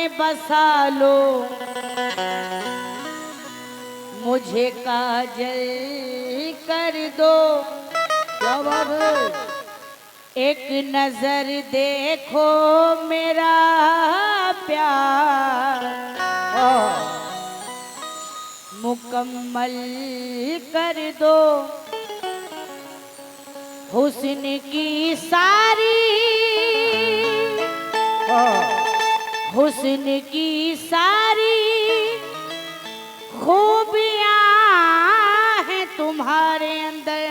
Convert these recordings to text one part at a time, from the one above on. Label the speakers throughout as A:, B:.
A: में बसा लो, मुझे काजल कर दो।
B: क्या बात है।
A: एक नजर देखो मेरा प्यार मुकम्मल कर दो। हुस्न की सारी, हुस्न की सारी खूबियां हैं तुम्हारे अंदर।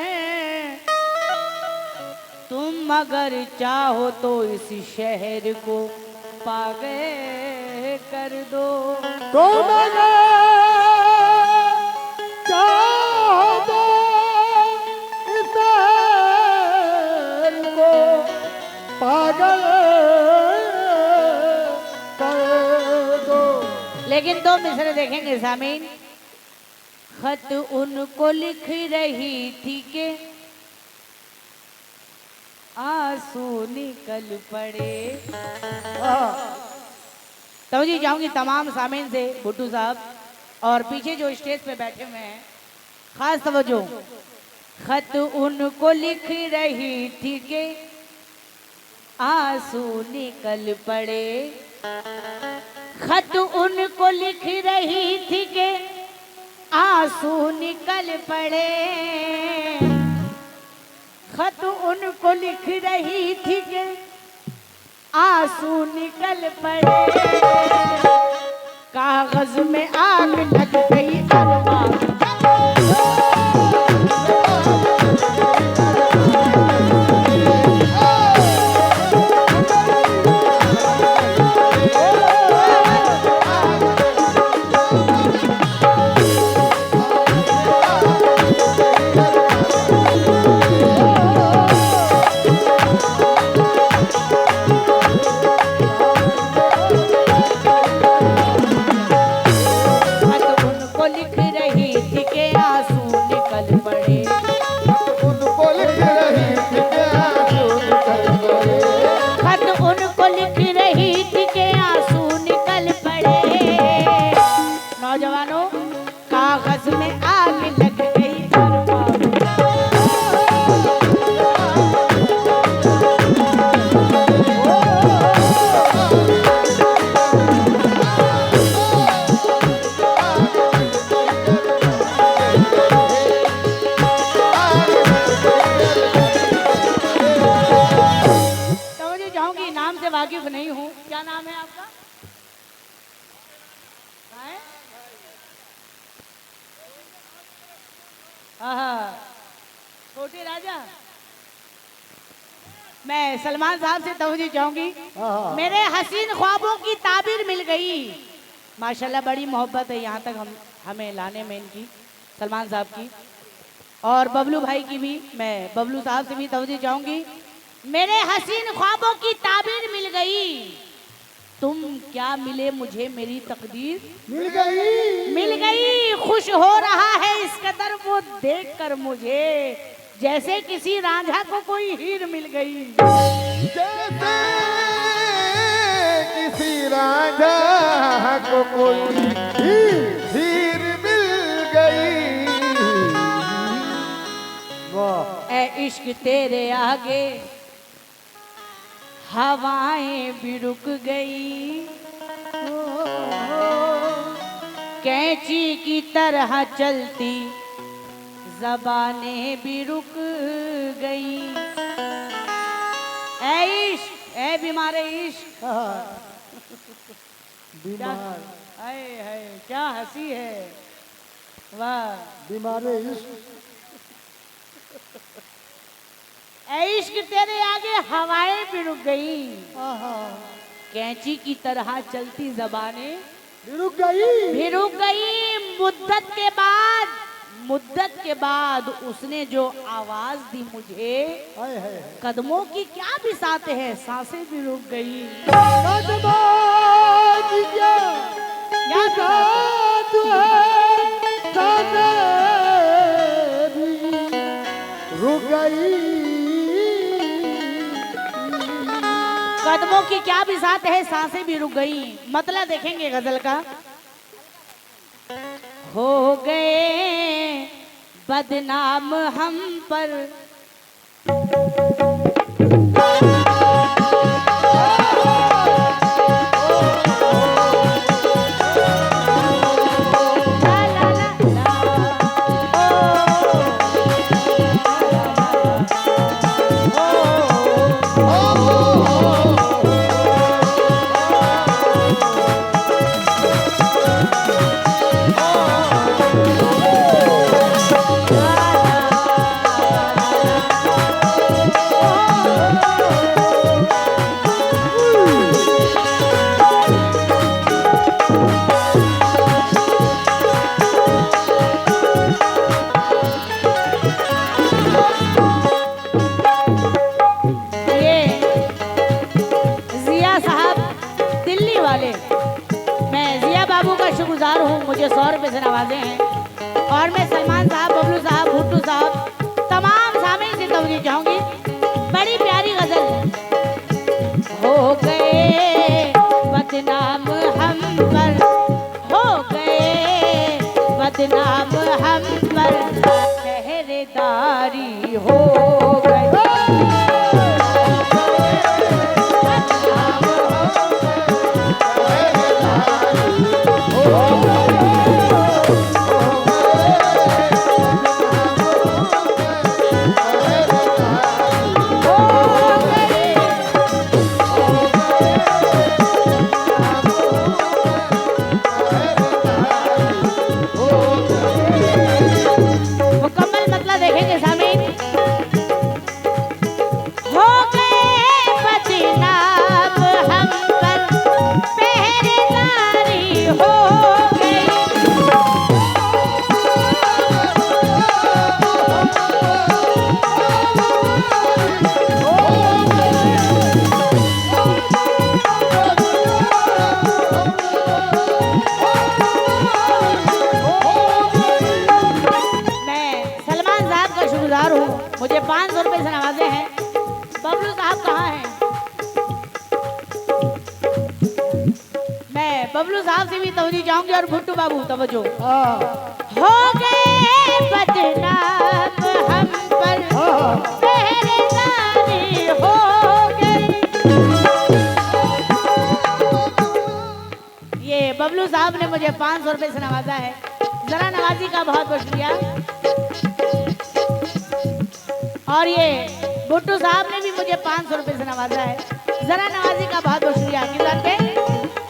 A: तुम अगर चाहो तो इस शहर को पागल कर दो।
B: तुम अगर चाहो तो इस शहर को पागल कर दो।
A: लेकिन दो मिसरे देखेंगे सामीन। खत उनको लिख रही थी कि आंसू निकल पड़े। तवज्जो चाहूंगी तमाम सामीन से, भुट्टू साहब और पीछे जो स्टेज पे बैठे हुए हैं, खास तवज्जो। खत उनको लिख रही थी कि आंसू निकल पड़े। खत उनको लिख रही थी कि आंसू निकल पड़े। खत उनको लिख रही थी कि आंसू निकल पड़े। कागज में आग लग गई अरमान। वाकिफ नहीं हूँ। क्या नाम है आपका? छोटे राजा। मैं सलमान साहब से तवज्जो चाहूंगी। मेरे हसीन ख्वाबों की ताबीर मिल गई। माशाल्लाह बड़ी मोहब्बत है यहाँ तक हमें लाने में इनकी, सलमान साहब की और बबलू भाई की भी। मैं बबलू साहब से भी तवज्जो चाहूंगी। मेरे हसीन ख्वाबों की ताबीर मिल गई। तुम क्या मिले मुझे मेरी तकदीर
B: मिल गई,
A: मिल गई। खुश हो रहा है इस कदर वो देखकर मुझे, जैसे किसी रांझा को कोई हीर मिल गई।
B: जैसे किसी रांझा को कोई हीर मिल गई। वाह।
A: ऐ इश्क तेरे आगे हवाएं भी रुक गई। कैंची की तरह चलती ज़बानें भी रुक गई। ऐ इश्क, ऐ बीमारे इश्क।
B: बीमार,
A: हाय हाय क्या हंसी है। वाह।
B: बीमारे इश्क।
A: ऐ इश्क तेरे आगे हवाएं भी रुक गई। कैंची की तरह चलती ज़बानें
B: भी रुक गई,
A: भी रुक गई। मुद्दत के बाद उसने जो आवाज दी मुझे, कदमों की क्या बिसात है, सांसें भी रुक गई।
B: कदमों की क्या बिसात है, सांसें भी रुक गई।
A: कदमों कि क्या बिसात है, सांसें भी रुक गई। मतलब देखेंगे गजल का। हो गए बदनाम हम पर, ला ला ला ये जिया साहब दिल्ली वाले, मैं जिया बाबू का शुक्रगुजार हूँ, मुझे 100 रुपये से नवाजे हैं। और मैं सलमान साहब, बबलू साहब, भुट्टू साहब, तमाम सामीन से तवज्जो चाहूंगी। बड़ी प्यारी गजल। हो गए बदनाम हम पर, हो गए बदनाम हम पर, पहरेदारी हो गई। मुकम्मल मतलब देखेंगे सामीन। हो गए बदनाम हम पर, पहरेदारी हो गई। मैं सलमान साहब का शुक्रगुजार हूँ, मुझे 500 रुपये से नवाजे हैं। बबलू साहब कहाँ हैं? मैं बबलू साहब से भी तवज्जो चाहूंगी। और भुट्टू बाबू तवज्जो। हो गए बदनाम हम पर, पहरेदारी हो गई। ये बबलू साहब ने मुझे 500 रुपये से नवाजा है। जरा नवाजी का बहुत बहुत शुक्रिया। और ये भुट्टू साहब ने भी मुझे 500 रुपये से नवाजा है। जरा नवाजी का बहुत बहुत शुक्रिया। किसान के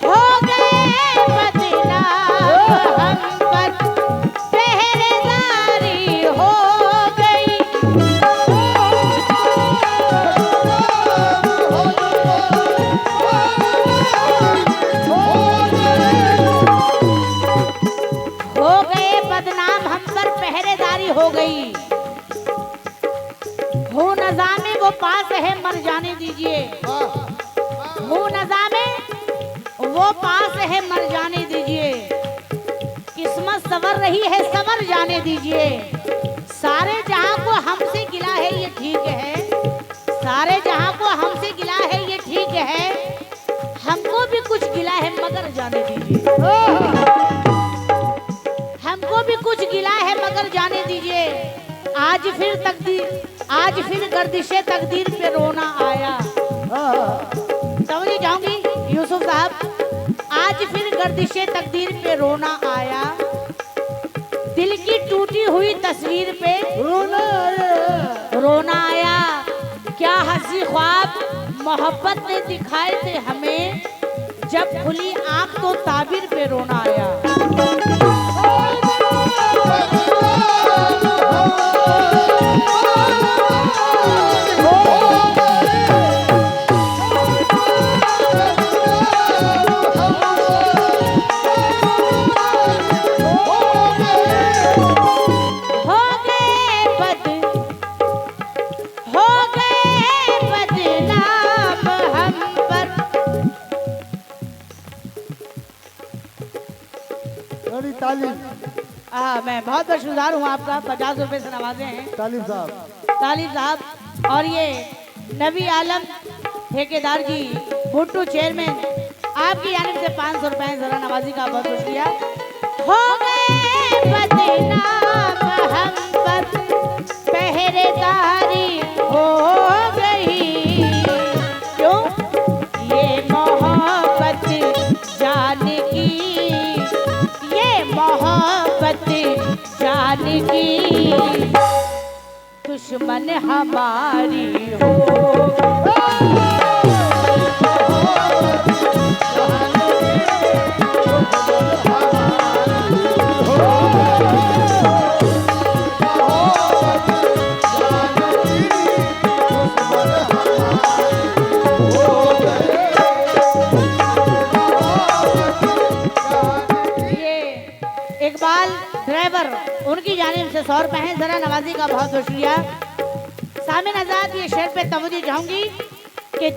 A: हो गए बदनाम हम पर, पहरेदारी हो गई। हो गए बदनाम हम पर, पहरेदारी हो गई। हो नज़ामे वो पास है, मर जाने दीजिए। हो नज़ामे वो पास है, मर जाने दीजिए। किस्मत सवर रही है, सवर जाने दीजिए। सारे जहां को हमसे गिला है, ये ठीक है। सारे जहां को हमसे गिला है, ये ठीक है। हमको भी कुछ गिला है, मगर जाने दीजिए। हमको भी कुछ गिला है, मगर जाने दीजिए। आज फिर गर्दिशे तकदीर पे रोना आया। समझी जाऊंगी यूसुफ साहब। आज फिर गर्दिशे तकदीर पे रोना आया। दिल की टूटी हुई तस्वीर पे रोना आया। क्या हंसी ख्वाब मोहब्बत ने दिखाए थे हमें, जब खुली आंख तो ताबीर पे रोना आया। मैं बहुत बहुत शुक्रगुजार हूँ आपका। 50 रुपए से नवाजे हैं
B: तालिब साहब।
A: तालिब साहब। और ये नबी आलम ठेकेदार जी भुट्टू चेयरमैन, आपकी जानिब से 500 रुपए जरा नवाजी का बहुत शुक्रिया। हो गए बदनाम हम बस पहरेदारी हो गई, क्यों ये मोहब्बत जान की, ये मोहब्बत जान की दुश्मन हमारी हो। इकबाल ड्राइवर, उनकी जानिब से 100 रुपए हैं, जरा नवाजी का बहुत शुक्रिया। सामिन आजाद, ये शेर पे तवज्जो चाहूंगी कि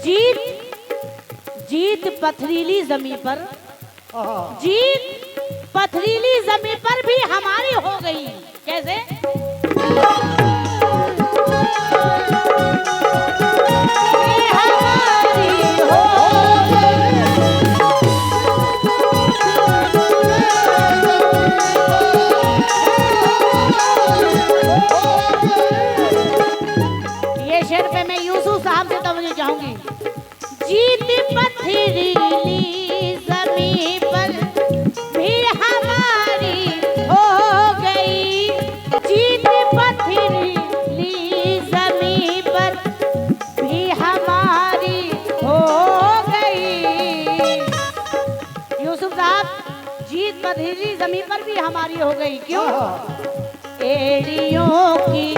A: जीत पथरीली जमीन पर, जीत पथरीली जमीन पर भी हमारी हो गई। कैसे? शेर पे मैं यूसुफ साहब से तवज्जो चाहूंगी। जीत पथरीली जमीन पर भी हमारी हो गई, जीत पथरीली जमीन पर भी हमारी हो गई। यूसुफ साहब, जीत पथरीली जमीन पर भी हमारी हो गई, क्यों? एड़ियों की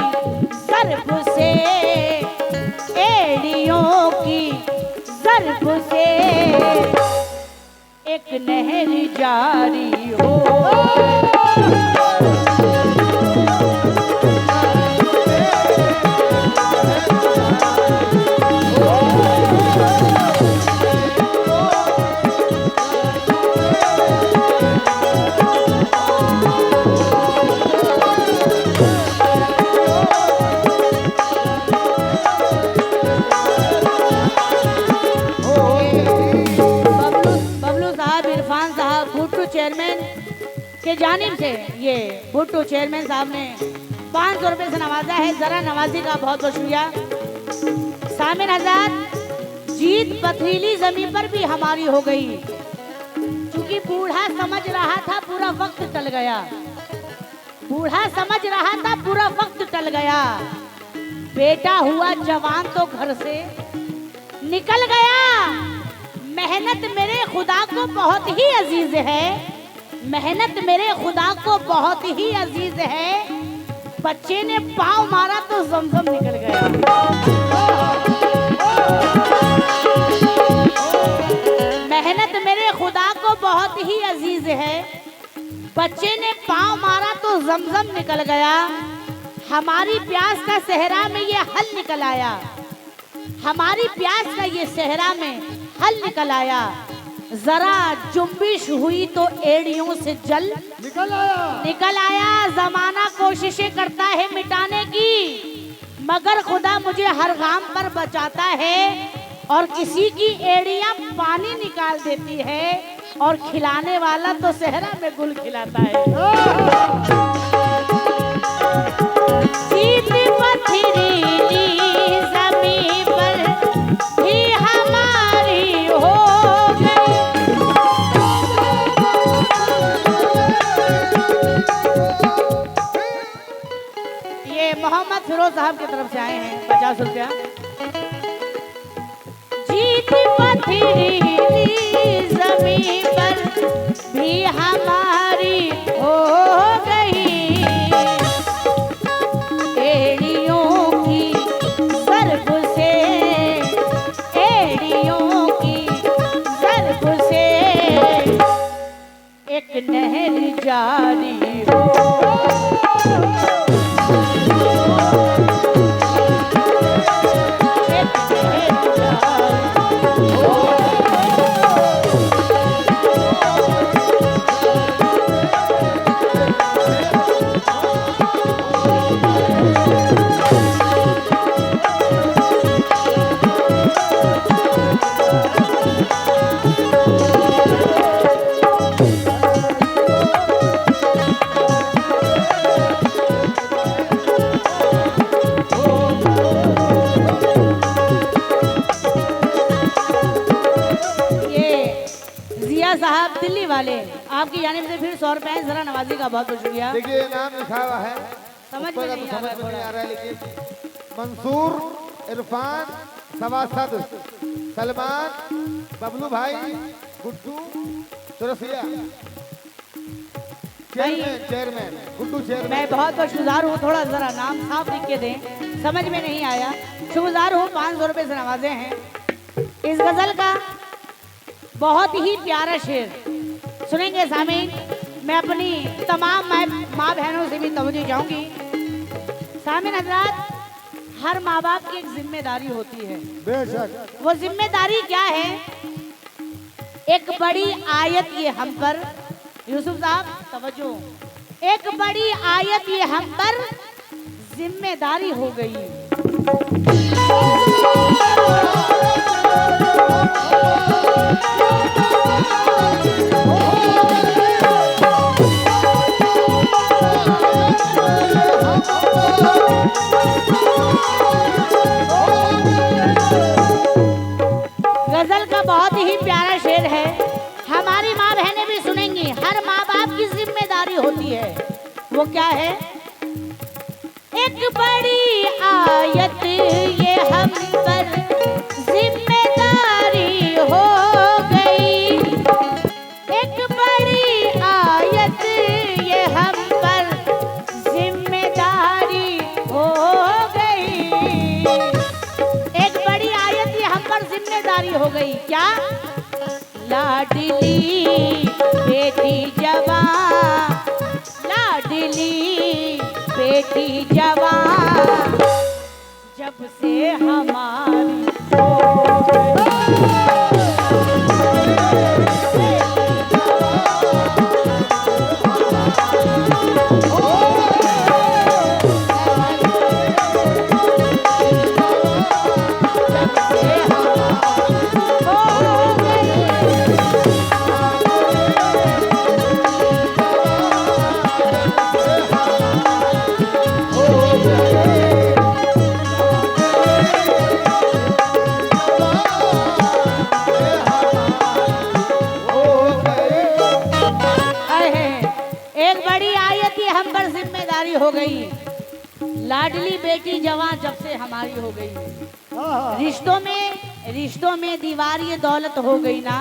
A: ज़र्ब से, एड़ियों की ज़र्ब से एक नहर जारी हो। चेयरमैन के जानिब से ये भुट्टू चेयरमैन साहब ने 500 रुपए से नवाजा है, जरा नवाजी का बहुत बहुत शुक्रिया। सामिन आजाद, जीत पथरीली जमीन पर भी हमारी हो गई, क्योंकि बूढ़ा समझ रहा था पूरा वक्त टल गया, बूढ़ा समझ रहा था पूरा वक्त टल गया, बेटा हुआ जवान तो घर से निकल गया। मेहनत मेरे खुदा को बहुत ही अजीज है, मेहनत मेरे खुदा को बहुत ही अजीज है, बच्चे ने पाँव मारा तो जमजम निकल गया। मेहनत मेरे खुदा को बहुत ही अजीज है, बच्चे ने पाँव मारा तो जमजम निकल गया। हमारी प्यास का सहरा में ये हल निकल आया, हमारी प्यास का ये सहरा में हल निकल आया। जरा जुम्बिश हुई तो एड़ियों से जल निकल आया। जमाना कोशिशें करता है मिटाने की, मगर खुदा मुझे हर गाम पर बचाता है, और किसी की एड़ियां पानी निकाल देती है, और खिलाने वाला तो सहरा में गुल खिलाता है। जीत पथरीली ज़मीं पर भी हमारी हो गई। ये मोहम्मद फिरोज साहब की तरफ से आए हैं, 50 रुपया। जीत पथरीली ज़मीं पर भी हमारी हो गई, एड़ियों की ज़र्ब से, एड़ियों की ज़र्ब से एक नहर जारी हो। भैया साहब दिल्ली वाले, आपकी जानिब से फिर 100 रुपए हैं, जरा नवाजी का बहुत बहुत शुक्रिया।
B: देखिए नाम लिखा हुआ है,
A: समझ
B: ऊपर
A: में
B: का
A: नहीं
B: तो
A: आ रहा
B: समझ में नहीं
A: थोड़ा।
B: आ रहा है, लेकिन मंसूर, इरफान, सवासद, सलमान, बबलू भाई, Guddu, Chaurasia, chairman, chairman, Guddu chairman.
A: मैं बहुत बहुत शुक्रगुजार हूँ, थोड़ा जरा नाम साफ लिख के दें, समझ में नहीं आया। शुक्रगुजार हूँ, 500 रुपए से नवाजे हैं। इस गजल का बहुत ही प्यारा शेर सुनेंगे सामीन। मैं अपनी तमाम माँ बहनों से भी तवज्जो चाहूंगी। सामीन हजरात, हर माँ बाप की एक जिम्मेदारी होती है।
B: बेशक।
A: वो जिम्मेदारी क्या है? एक बड़ी आयत ये हम पर, यूसुफ साहब तवज्जो, एक बड़ी आयत ये हम पर जिम्मेदारी हो गई। गजल का बहुत ही प्यारा शेर है, हमारी माँ बहनें भी सुनेंगी। हर माँ बाप की जिम्मेदारी होती है, वो क्या है? एक बड़ी आयत ये हम पर जिम्मेदारी हो गई। एक बड़ी आयत ये हम पर जिम्मेदारी हो गई। एक बड़ी आयत ये हम पर जिम्मेदारी हो गई। क्या? लाडली बेटी जवान, लाडली बेटी जवान जब से हमारी हो हो गई। लाडली बेटी जवान जब से हमारी हो गई। रिश्तों में दीवार ये दौलत हो गई ना,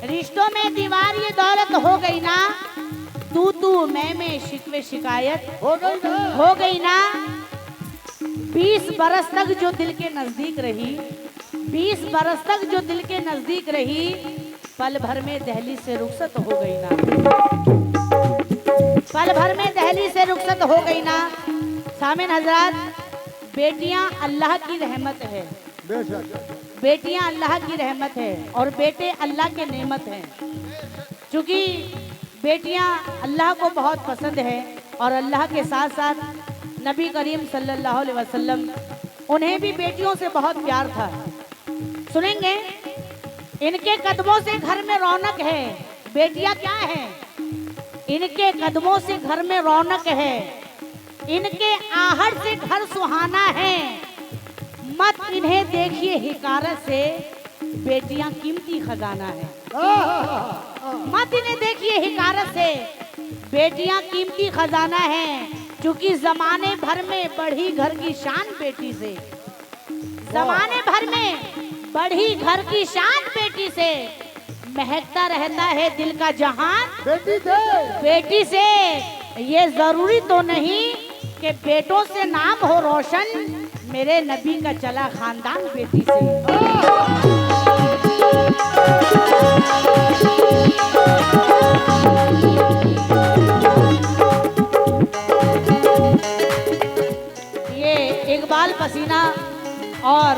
A: रिश्तों में दीवार ये दौलत हो गई ना, तू मैं शिकवे शिकायत हो गई ना। 20 बरस तक जो दिल के नजदीक रही, 20 बरस तक जो दिल के नजदीक रही, पल भर में दहलीज से रुखसत हो गई ना, पल भर में दहलीज से रुखसत हो गई ना। सामिन हजरात, बेटियां अल्लाह की रहमत है, बेटियां अल्लाह की रहमत है और बेटे अल्लाह के नेमत हैं। क्योंकि बेटियां अल्लाह को बहुत पसंद है और अल्लाह के साथ साथ नबी करीम सल्लल्लाहु अलैहि वसल्लम, उन्हें भी बेटियों से बहुत प्यार था। सुनेंगे, इनके कदमों से घर में रौनक है। बेटियां क्या है? इनके कदमों से घर में रौनक है, इनके आहट से घर सुहाना है। मत इन्हें देखिए हिकारत से, बेटियां कीमती खजाना है। मत इन्हें देखिए हिकारत से, बेटियां कीमती खजाना है। क्योंकि जमाने भर में बढ़ी घर की शान बेटी से, जमाने भर में बढ़ी घर की शान बेटी से। महकता रहता है दिल का जहान बेटी से। ये जरूरी तो नहीं कि बेटों से नाम हो रोशन, मेरे नबी का चला खानदान बेटी से। ये इकबाल पसीना और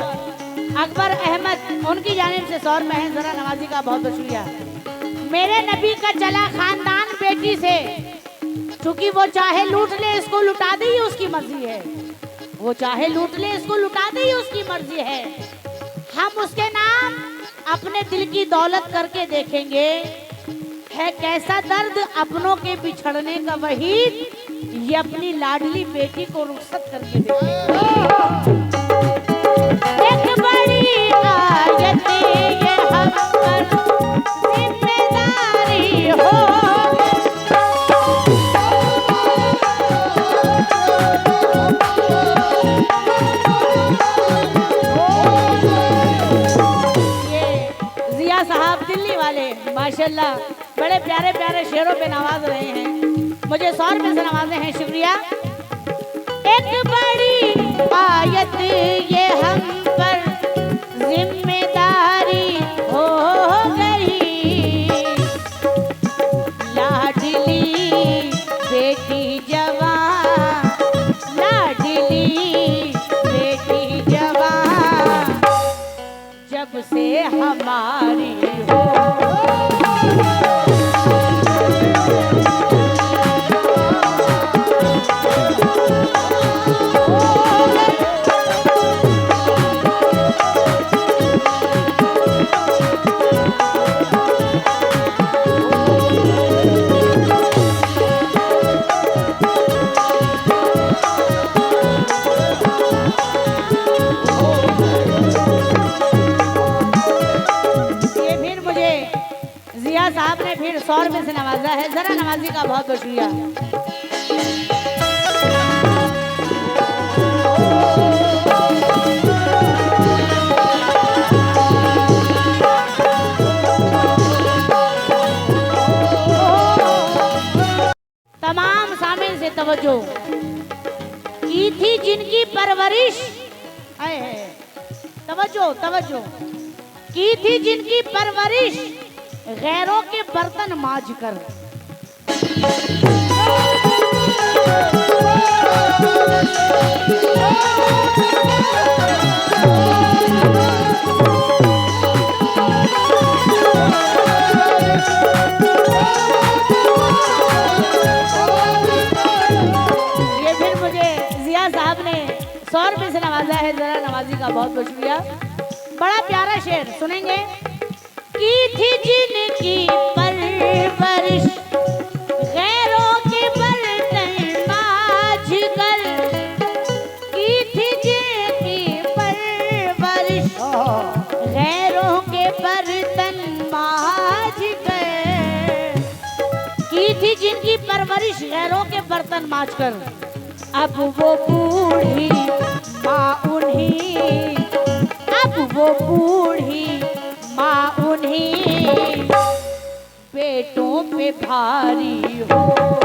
A: अकबर अहमद, उनकी जानिब से 100 में है, जरा नवाजी का बहुत बहुत शुक्रिया। मेरे नबी का चला खानदान बेटी से, क्योंकि वो चाहे लूट ले इसको लुटा दे ही उसकी मर्जी है, वो चाहे लूट ले इसको लुटा दे ही उसकी मर्जी है। हम उसके नाम अपने दिल की दौलत करके देखेंगे, है कैसा दर्द अपनों के बिछड़ने का वही, ये अपनी लाडली बेटी को रुखसत करके देखेंगे। एक बड़ी आयत ये हम पर जिम्मेदारी दिल्ली वाले माशाल्लाह बड़े प्यारे प्यारे शेरों पे नवाज रहे हैं, मुझे 100 रुपए से नवाजे हैं, शुक्रिया। एक बड़ी आयत ये हम पर जिम्मेदारी हो गई, लाडली बेटी जवान, लाडली बेटी जवान जब से हमारी हो। जिया साहब ने फिर 100 रुपए से नवाजा है, जरा नवाजी का बहुत बहुत शुक्रिया। तमाम शामिल से तवज्जो की थी जिनकी परवरिश, तवज्जो तवज्जो की थी जिनकी परवरिश गैरों के बर्तन मांज कर। ये फिर मुझे जिया साहब ने 100 रुपए से नवाजा है, जरा नवाजी का बहुत बहुत शुक्रिया। बड़ा प्यारा शेर सुनेंगे। की थी जिनकी परवरिश गैरों के बर्तन मांज कर, की थी जिनकी परवरिश गैरों के बर्तन मांज कर, की थी जिनकी परवरिश गैरों के बर्तन मांज कर, अब वो बूढ़ी माँ उन्हीं, अब वो बूढ़ी माँ उन्हीं बेटों पे भारी हो।